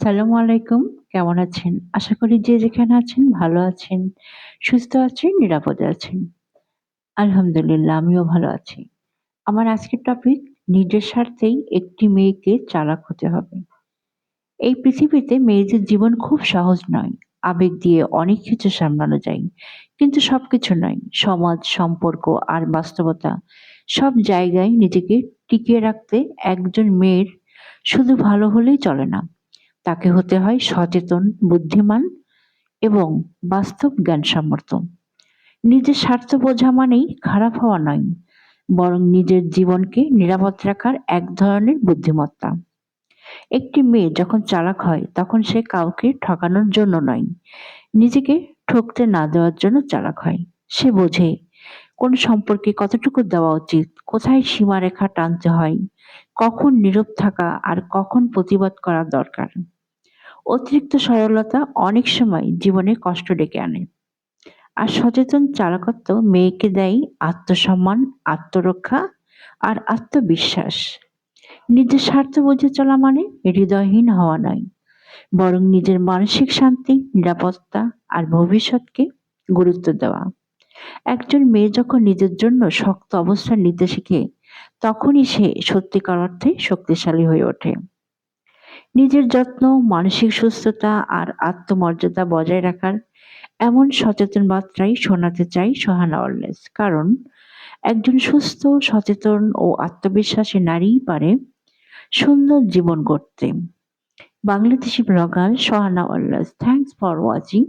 সালামু আলাইকুম। কেমন আছেন? আশা করি যে যেখানে আছেন ভালো আছেন, সুস্থ আছেন, নিরাপদে আছেন। আলহামদুলিল্লাহ আমিও ভালো আছি। আমার আজকের টপিক নিজের স্বার্থেই একটি মেয়েকে চালাক হতে হবে। এই পৃথিবীতে মেয়েদের জীবন খুব সহজ নয়। আবেগ দিয়ে অনেক কিছু সামলানো যায়। কিন্তু সবকিছু নয়। সমাজ, সম্পর্ক আর বাস্তবতা সব জায়গায় নিজেকে টিকিয়ে রাখতে একজন মেয়ের শুধু ভালো হলেই চলে না। তাকে হতে হয় সচেতন, বুদ্ধিমান এবং বাস্তব জ্ঞানসম্পন্ন। নিজের স্বার্থ বোঝা মানেই খারাপ হওয়া নয়, বরং নিজের জীবনকে নিরাপদ রাখার এক ধরনের বুদ্ধিমত্তা। একটি মেয়ে যখন চালাক হয় তখন সে কাউকে ঠকানোর জন্য নয়, নিজেকে ঠকতে না দেওয়ার জন্য চালাক হয়। সে বোঝে কোন সম্পর্কে কতটুকু দেওয়া উচিত, কোথায় সীমারেখা টানতে হয়, কখন নীরব থাকা আর কখন প্রতিবাদ করা দরকার। অতিরিক্ত সরলতা অনেক সময় জীবনে কষ্ট ডেকে আনে। আর সচেতন চালকত্ব মেয়েকে দেয় আত্মসম্মান, আত্মরক্ষা আর আত্মবিশ্বাস। নিজের স্বার্থ বুঝে চলা মানে হৃদয়হীন হওয়া নয়, বরং নিজের মানসিক শান্তি, নিরাপত্তা আর ভবিষ্যৎকে গুরুত্ব দেওয়া। একজন মেয়ে যখন নিজের জন্য শক্ত অবস্থান নিতে শিখে, তখনই সে সত্যিকার অর্থে শক্তিশালী হয়ে ওঠে। নিজের যত্ন, মানসিক সুস্থতা আর আত্মমর্যাদা বজায় রাখার এমন সচেতন বার্তাই শোনাতে চাই সোহানা অলওয়েজ। কারণ একজন সুস্থ, সচেতন ও আত্মবিশ্বাসী নারীই পারে সুন্দর জীবন গড়তে। Bangladeshi blogger Sohana always. Thanks for watching.